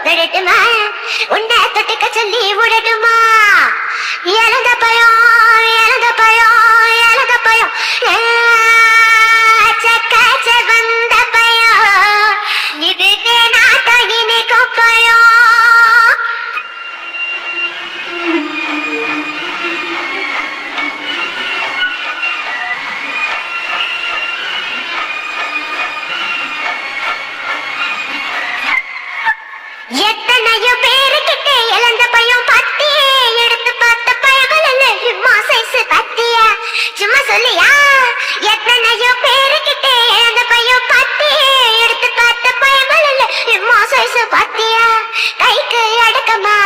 விடட்டுமா உன்னை தொட்டுக்க சொல்லி விடட்டுமா இழந்த பயம் இழந்த பயம் இழந்த பயம் சக்காச்ச வந்த பயம் இதுவே நாட்டம் இனிக்கும் பயம் எத்தனையோ பேருக்கிட்ட இழந்த பயம் பத்தி எடுத்து பார்த்த பயங்கள் சும்மா சைஸ் பத்தியா சும்மா சொல்லியா எத்தனையோ பேருக்கிட்ட இழந்த பயம் பத்தி எடுத்து பார்த்த பயங்கள் சும்மா சைஸ் பத்தியா கைக்கு அடக்கமா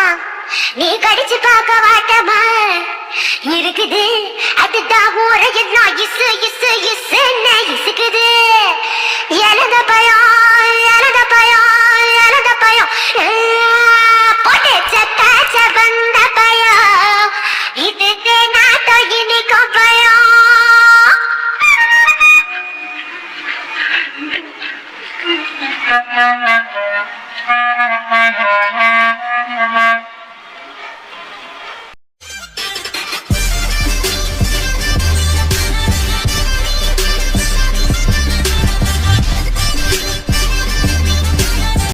நீ கடிச்சு பார்க்க வாட்டமா இருக்குது அதுதான் ஊரையும் இசு இசு இசுன்னு இசுக்குது இழந்த பயம்